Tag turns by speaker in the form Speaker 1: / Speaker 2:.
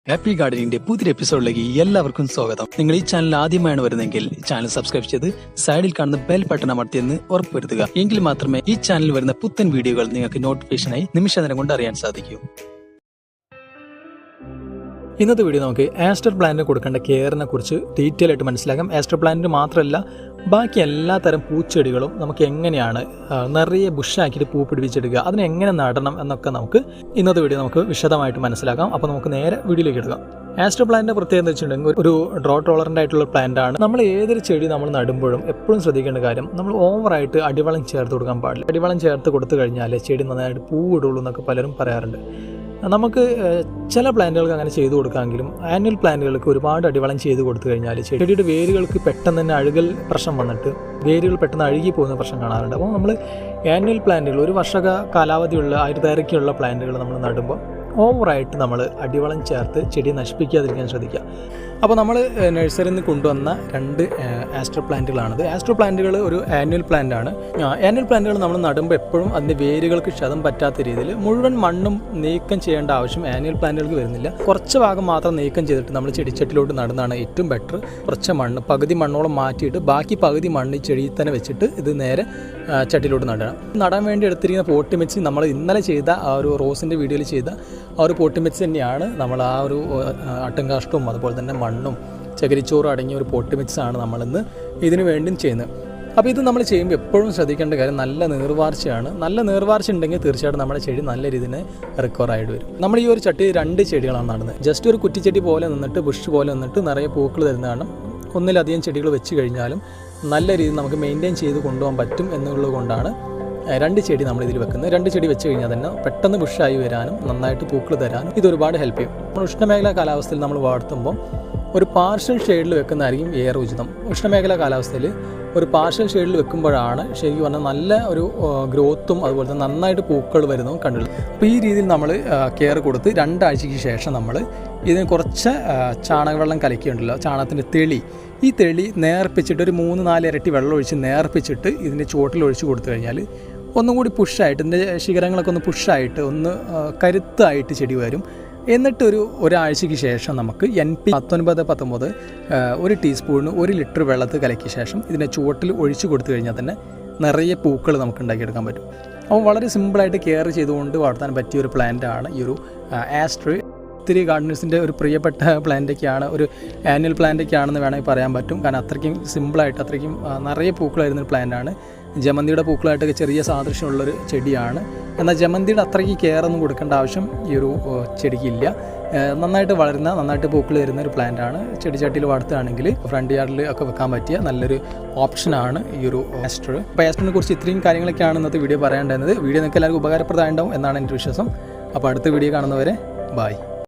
Speaker 1: Happy ഗാർഡനിന്റെ പുതിയ എപ്പിസോഡിലേക്ക് എല്ലാവർക്കും സ്വാഗതം. നിങ്ങൾ ഈ ചാനൽ ആദ്യമായാണ് വരുന്നതെങ്കിൽ ചാനൽ സബ്സ്ക്രൈബ് ചെയ്ത് സൈഡിൽ കാണുന്ന ബെൽ ബട്ടൺ അമർത്തിയെന്ന് ഉറപ്പുവരുത്തുക. എങ്കിൽ മാത്രമേ ഈ ചാനലിൽ വരുന്ന പുത്തൻ വീഡിയോകൾ നിങ്ങൾക്ക് നോട്ടിഫിക്കേഷനായി നിമിഷനേരം കൊണ്ട് അറിയാൻ സാധിക്കൂ. ഇന്നത്തെ വീഡിയോ നമുക്ക് ആസ്റ്റർ പ്ലാന്റിന് കൊടുക്കേണ്ട കെയറിനെ കുറിച്ച് ഡീറ്റെയിൽ ആയിട്ട് മനസ്സിലാക്കാം. ആസ്റ്റർ പ്ലാന്റിന് മാത്രമല്ല ബാക്കി എല്ലാ തരം പൂച്ചെടികളും നമുക്ക് എങ്ങനെയാണ് നിറയെ ബുഷാക്കിയിട്ട് പൂ പിടിപ്പിച്ചെടുക്കുക, അതിനെങ്ങനെ നടണം എന്നൊക്കെ നമുക്ക് ഇന്നത്തെ വീഡിയോ നമുക്ക് വിശദമായിട്ട് മനസ്സിലാക്കാം. അപ്പോൾ നമുക്ക് നേരെ വീഡിയോയിലേക്ക് എടുക്കാം. ആസ്റ്റർ പ്ലാന്റിന്റെ പ്രത്യേകത എന്ന് വെച്ചിട്ടുണ്ടെങ്കിൽ ഒരു ഡ്രോ ടോളറൻ്റ് ആയിട്ടുള്ള പ്ലാന്റ് ആണ്. നമ്മൾ ഏതൊരു ചെടി നമ്മൾ നടുമ്പോഴും എപ്പോഴും ശ്രദ്ധിക്കേണ്ട കാര്യം, നമ്മൾ ഓവറായിട്ട് അടിവളം ചേർത്ത് കൊടുക്കാൻ പാടില്ല. അടിവളം ചേർത്ത് കൊടുത്തു കഴിഞ്ഞാൽ ചെടി നന്നായിട്ട് പൂവിടുള്ളൂ എന്നൊക്കെ പലരും പറയാറുണ്ട്. നമുക്ക് ചില പ്ലാന്റുകൾക്ക് അങ്ങനെ ചെയ്തു കൊടുക്കാമെങ്കിലും ആനുവൽ പ്ലാന്റുകൾക്ക് ഒരുപാട് അടിവളം ചെയ്ത് കൊടുത്തു കഴിഞ്ഞാൽ ചെടിയുടെ വേരുകൾക്ക് പെട്ടെന്ന് തന്നെ അഴുകൽ പ്രശ്നം വന്നിട്ട് വേരുകൾ പെട്ടെന്ന് അഴുകി പോകുന്ന പ്രശ്നം കാണാറുണ്ട്. അപ്പോൾ നമ്മൾ ആനുവൽ പ്ലാന്റുകൾ, ഒരു വർഷ കാലാവധിയുള്ള ആയുർദൈർഘ്യമുള്ള പ്ലാന്റുകൾ നമ്മൾ നടുമ്പോൾ ഓവറായിട്ട് നമ്മൾ അടിവളം ചേർത്ത് ചെടി നശിപ്പിക്കാതിരിക്കാൻ ശ്രദ്ധിക്കുക. അപ്പോൾ നമ്മൾ നഴ്സറിയിൽ നിന്ന് കൊണ്ടുവന്ന രണ്ട് ആസ്റ്റർ പ്ലാന്റുകളാണിത്. ആസ്റ്റർ പ്ലാന്റുകൾ ഒരു ആനുവൽ പ്ലാന്റ് ആണ്. ആനുവൽ പ്ലാന്റുകൾ നമ്മൾ നടുമ്പോൾ എപ്പോഴും അതിൻ്റെ വേരുകൾക്ക് ക്ഷതം പറ്റാത്ത രീതിയിൽ മുഴുവൻ മണ്ണും നീക്കം ചെയ്യേണ്ട ആവശ്യം ആനുവൽ പ്ലാന്റുകൾക്ക് വരുന്നില്ല. കുറച്ച് ഭാഗം മാത്രം നീക്കം ചെയ്തിട്ട് നമ്മൾ ചെടിച്ചട്ടിലോട്ട് നടുന്നതാണ് ഏറ്റവും ബെറ്റർ. കുറച്ച് മണ്ണ്, പകുതി മണ്ണോളം മാറ്റിയിട്ട് ബാക്കി പകുതി മണ്ണ് ചെടിയിൽ തന്നെ വെച്ചിട്ട് ഇത് നേരെ ചട്ടിയിലോട്ട് നടണം. നടാൻ വേണ്ടി എടുത്തിരിക്കുന്ന പോട്ടി മിക്സ് നമ്മൾ ഇന്നലെ ചെയ്ത ആ ഒരു റോസിൻ്റെ വീഡിയോയിൽ ചെയ്ത ആ ഒരു പോട്ടി മിക്സ് തന്നെയാണ് നമ്മൾ ആ ഒരു അട്ടുംകാഷ്ടവും അതുപോലെ തന്നെ മണ്ണും ചകിരിച്ചോറും അടങ്ങിയ ഒരു പോട്ടി മിക്സാണ് നമ്മളിന്ന് ഇതിനു വേണ്ടി ചെയ്യുന്നത്. അപ്പോൾ ഇത് നമ്മൾ ചെയ്യുമ്പോൾ എപ്പോഴും ശ്രദ്ധിക്കേണ്ട കാര്യം നല്ല നീർവാർച്ചയാണ്. നല്ല നീർവാർച്ച ഉണ്ടെങ്കിൽ തീർച്ചയായിട്ടും നമ്മുടെ ചെടി നല്ല രീതിയിൽ റിക്കവർ ആയിട്ട് വരും. നമ്മൾ ഈ ഒരു ചട്ടി രണ്ട് ചെടികളാണ് നടുന്നത്. ജസ്റ്റ് ഒരു കുറ്റിച്ചെടി പോലെ നിന്നിട്ട് ബുഷ് പോലെ നിന്നിട്ട് നിറയെ പൂക്കൾ തരുന്ന കാരണം ഒന്നിലധികം ചെടികൾ വെച്ച് കഴിഞ്ഞാലും നല്ല രീതിയിൽ നമുക്ക് മെയിൻറ്റെയിൻ ചെയ്ത് കൊണ്ടുപോകാൻ പറ്റും എന്നുള്ളത് കൊണ്ടാണ് രണ്ട് ചെടി നമ്മൾ ഇതിൽ വെക്കുന്നത്. രണ്ട് ചെടി വെച്ച് കഴിഞ്ഞാൽ തന്നെ പെട്ടെന്ന് ബുഷായി വരാനും നന്നായിട്ട് പൂക്കൾ തരാനും ഇത് ഒരുപാട് ഹെൽപ്പ് ചെയ്യും. നമ്മൾ ഉഷ്ണമേഖലാ കാലാവസ്ഥയിൽ നമ്മൾ വളർത്തുമ്പോൾ ഒരു പാർഷ്യൽ ഷെയ്ഡിൽ വെക്കുന്നതായിരിക്കും ഏറെ ഉചിതം. ഉഷ്ണമേഖലാ കാലാവസ്ഥയിൽ ഒരു പാർഷ്യൽ ഷെയ്ഡിൽ വെക്കുമ്പോഴാണ് ശരിക്കും പറഞ്ഞാൽ നല്ല ഒരു ഗ്രോത്തും അതുപോലെ തന്നെ നന്നായിട്ട് പൂക്കൾ വരുന്നതും കണ്ടുള്ളത്. അപ്പോൾ ഈ രീതിയിൽ നമ്മൾ കെയർ കൊടുത്ത് 2 ആഴ്ചയ്ക്ക് ശേഷം നമ്മൾ ഇതിന് കുറച്ച് ചാണകവെള്ളം കലക്കിയുണ്ടല്ലോ, ചാണകത്തിൻ്റെ തെളി, ഈ തെളി നേർപ്പിച്ചിട്ട് ഒരു 3-4 ഇരട്ടി വെള്ളം ഒഴിച്ച് നേർപ്പിച്ചിട്ട് ഇതിൻ്റെ ചുവട്ടിൽ ഒഴിച്ച് കൊടുത്തു കഴിഞ്ഞാൽ ഒന്നും കൂടി പുഷായിട്ട് ഇതിൻ്റെ ശിഖരങ്ങളൊക്കെ ഒന്ന് പുഷായിട്ട് ഒന്ന് കരുത്തായിട്ട് ചെടി വരും. എന്നിട്ട് ഒരാഴ്ചയ്ക്ക് ശേഷം നമുക്ക് NP 19-19 1 ടീസ്പൂണിന് 1 ലിറ്റർ വെള്ളത്തിൽ കലക്കിയ ശേഷം ഇതിൻ്റെ ചുവട്ടിൽ ഒഴിച്ച് കൊടുത്തു കഴിഞ്ഞാൽ തന്നെ നിറയെ പൂക്കൾ നമുക്ക് ഉണ്ടാക്കിയെടുക്കാൻ പറ്റും. അപ്പോൾ വളരെ സിമ്പിളായിട്ട് കെയർ ചെയ്തുകൊണ്ട് വളർത്താൻ പറ്റിയ ഒരു പ്ലാന്റാണ് ഈ ഒരു ആസ്റ്റർ. ഒത്തിരി ഗാർഡനേഴ്സിൻ്റെ ഒരു പ്രിയപ്പെട്ട പ്ലാന്റൊക്കെയാണ്, ഒരു ആനുവൽ പ്ലാന്റൊക്കെയാണെന്ന് വേണമെങ്കിൽ പറയാൻ പറ്റും. കാരണം അത്രയ്ക്കും സിമ്പിളായിട്ട് അത്രയ്ക്കും നിറയെ പൂക്കൾ വരുന്നൊരു പ്ലാന്റാണ്. ജമന്തിയുടെ പൂക്കളായിട്ടൊക്കെ ചെറിയ സാദൃശ്യമുള്ളൊരു ചെടിയാണ്. എന്നാൽ ജമന്തിയുടെ അത്രയ്ക്ക് കെയർ ഒന്നും കൊടുക്കേണ്ട ആവശ്യം ഈ ഒരു ചെടിക്കില്ല. നന്നായിട്ട് വളരുന്ന, നന്നായിട്ട് പൂക്കൾ തരുന്ന ഒരു പ്ലാന്റാണ്. ചെടിച്ചട്ടിയിൽ വളർത്തുകയാണെങ്കിൽ ഫ്രണ്ട് യാർഡിൽ ഒക്കെ വെക്കാൻ പറ്റിയ നല്ലൊരു ഓപ്ഷനാണ് ഈ ഒരു ആസ്റ്റർ. അപ്പോൾ ആസ്റ്ററിനെ കുറിച്ച് ഇത്രയും കാര്യങ്ങളൊക്കെയാണ് ഇന്നത്തെ വീഡിയോ പറയേണ്ടത്. വീഡിയോ നിങ്ങൾക്ക് എല്ലാവർക്കും ഉപകാരപ്രദമായിട്ടുണ്ടാവും എന്നാണ് എൻ്റെ വിശ്വാസം. അപ്പോൾ അടുത്ത വീഡിയോ കാണുന്നവരെ ബൈ.